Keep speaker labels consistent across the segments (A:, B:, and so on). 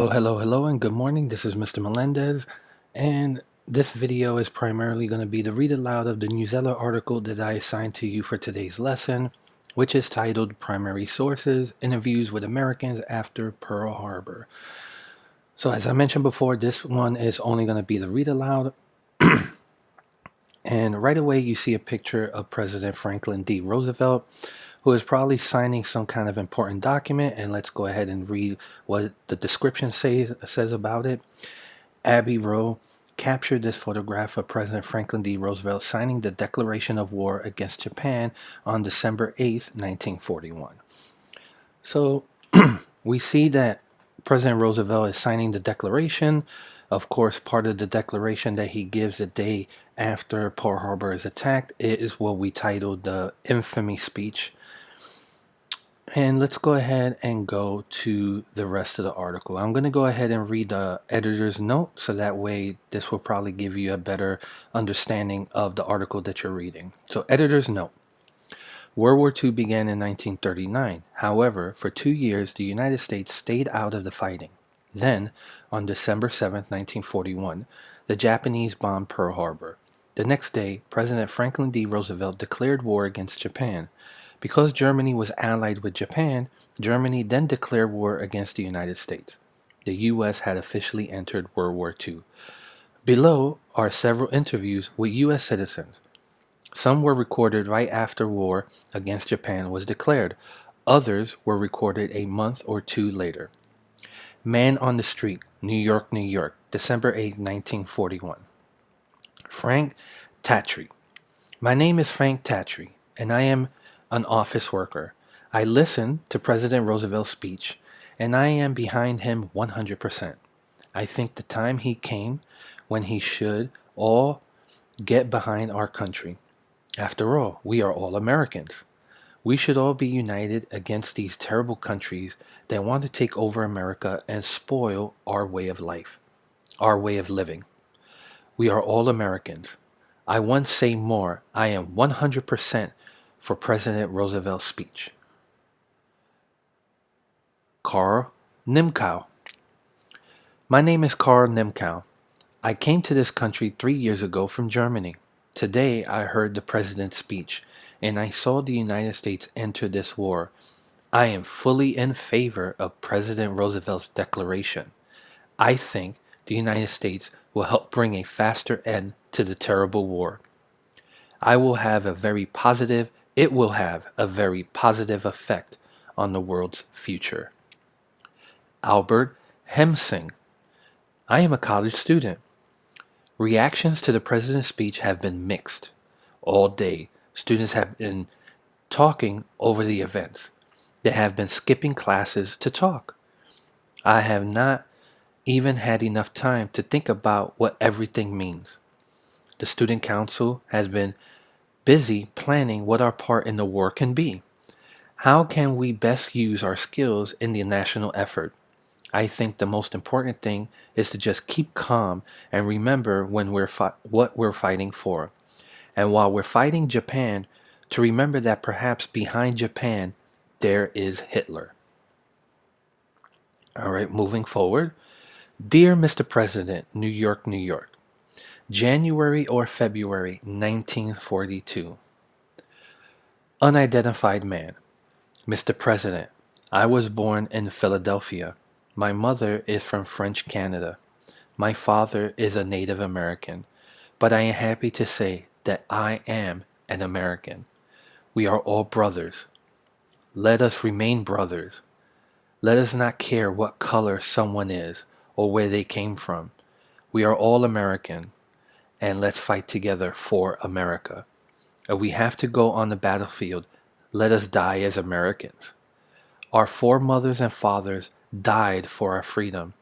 A: Oh, hello, and good morning. This is Mr. Melendez, and this video is primarily going to be the read aloud of the Newsela article that I assigned to you for today's lesson, which is titled Primary Sources, Interviews with Americans After Pearl Harbor. So as I mentioned before, this one is only going to be the read aloud, and right away you see a picture of President Franklin D. Roosevelt, who is probably signing some kind of important document, and let's go ahead and read what the description says about it. Abbey Rowe captured this photograph of President Franklin D. Roosevelt signing the Declaration of War against Japan on December 8th, 1941. So we see that President Roosevelt is signing the declaration. Of course, part of the declaration that he gives the day after Pearl Harbor is attacked is what we titled the infamy speech. And let's go ahead and go to the rest of the article. I'm going to go ahead and read the editor's note, so that way this will probably give you a better understanding of the article that you're reading. So, editor's note. World War II began in 1939. However, for 2 years, the United States stayed out of the fighting. Then, on December 7, 1941, the Japanese bombed Pearl Harbor. The next day, President Franklin D. Roosevelt declared war against Japan. Because Germany was allied with Japan, Germany then declared war against the United States. The U.S. had officially entered World War II. Below are several interviews with U.S. citizens. Some were recorded right after war against Japan was declared. Others were recorded a month or two later. Man on the Street, New York, New York, December 8, 1941. Frank Tatry. My name is Frank Tatry, and I am an office worker. I listened to President Roosevelt's speech, and I am behind him 100%. I think the time he came when he should all get behind our country. After all, we are all Americans. We should all be united against these terrible countries that want to take over America and spoil our way of life, our way of living. We are all Americans. I once say more, I am 100% for President Roosevelt's speech. Karl Nimkow. My name is Karl Nimkow. I came to this country 3 years ago from Germany. Today I heard the president's speech, and I saw the United States enter this war. I am fully in favor of President Roosevelt's declaration. I think the United States will help bring a faster end to the terrible war. It will have a very positive effect on the world's future. Albert Hemsing. I am a college student. Reactions to the president's speech have been mixed. All day, students have been talking over the events. They have been skipping classes to talk. I have not even had enough time to think about what everything means. The student council has been busy planning what our part in the war can be. How can we best use our skills in the national effort? I think the most important thing is to just keep calm and remember when what we're fighting for. And while we're fighting Japan, to remember that perhaps behind Japan there is Hitler. All right, moving forward. Dear Mr. President, New York, New York. January or February 1942. Unidentified man. Mr. President, I was born in Philadelphia. My mother is from French Canada. My father is a Native American, but I am happy to say that I am an American. We are all brothers. Let us remain brothers. Let us not care what color someone is or where they came from. We are all American, and let's fight together for America. If we have to go on the battlefield, let us die as Americans. Our foremothers and fathers died for our freedom,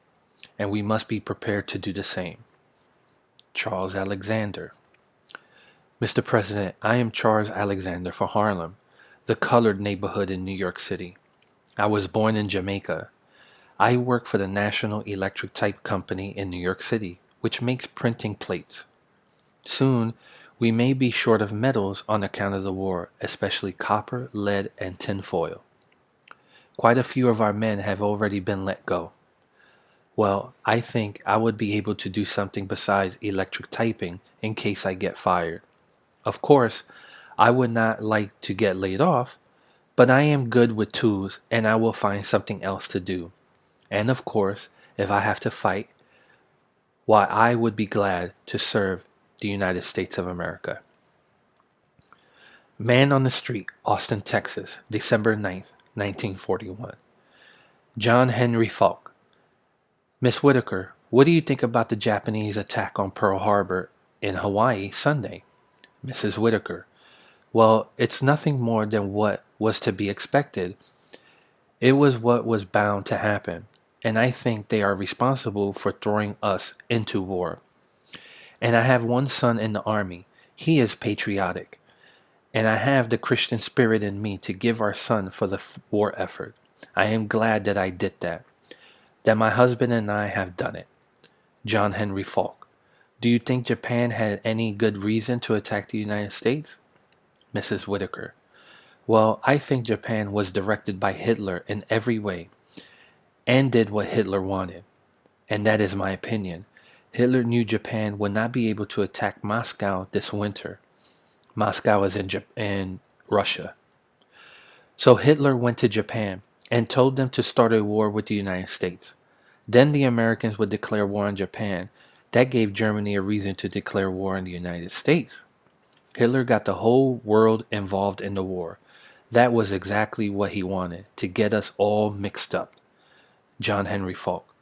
A: and we must be prepared to do the same. Charles Alexander. Mr. President, I am Charles Alexander for Harlem, the colored neighborhood in New York City. I was born in Jamaica. I work for the National Electric Type Company in New York City, which makes printing plates. Soon, we may be short of metals on account of the war, especially copper, lead, and tin foil. Quite a few of our men have already been let go. Well, I think I would be able to do something besides electric typing in case I get fired. Of course, I would not like to get laid off, but I am good with tools and I will find something else to do. And of course, if I have to fight, why I would be glad to serve the United States of America. Man on the Street, Austin, Texas, December 9th, 1941. John Henry Falk. Miss Whitaker, what do you think about the Japanese attack on Pearl Harbor in Hawaii Sunday? Mrs. Whitaker. Well, it's nothing more than what was to be expected. It was what was bound to happen, and I think they are responsible for throwing us into war. And I have one son in the army. He is patriotic, and I have the Christian spirit in me to give our son for the war effort. I am glad that I did that my husband and I have done it. John Henry Falk. Do you think Japan had any good reason to attack the United States? Mrs. Whitaker. Well, I think Japan was directed by Hitler in every way and did what Hitler wanted. And that is my opinion. Hitler knew Japan would not be able to attack Moscow this winter. Moscow is in Russia. So Hitler went to Japan and told them to start a war with the United States. Then the Americans would declare war on Japan. That gave Germany a reason to declare war on the United States. Hitler got the whole world involved in the war. That was exactly what he wanted, to get us all mixed up. John Henry Falk.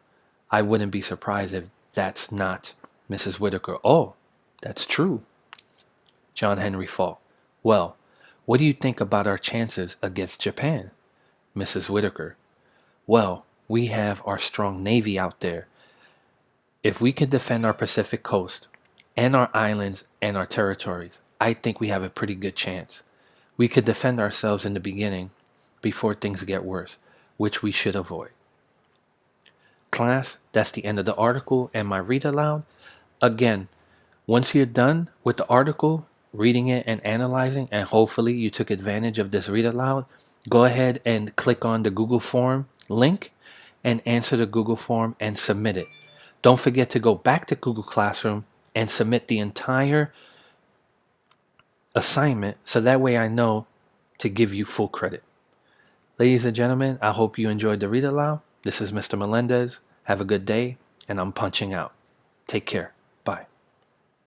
A: I wouldn't be surprised if that's not Mrs. Whitaker. Oh, that's true. John Henry Falk. Well, what do you think about our chances against Japan? Mrs. Whitaker. Well, we have our strong navy out there. If we can defend our Pacific coast and our islands and our territories, I think we have a pretty good chance. We could defend ourselves in the beginning before things get worse, which we should avoid. Class, that's the end of the article and my read aloud. Again, once you're done with the article, reading it and analyzing, and hopefully you took advantage of this read aloud, go ahead and click on the Google form link and answer the Google form and submit it. Don't forget to go back to Google Classroom and submit the entire assignment so that way I know to give you full credit. Ladies and gentlemen, I hope you enjoyed the read aloud. This is Mr. Melendez. Have a good day, and I'm punching out. Take care.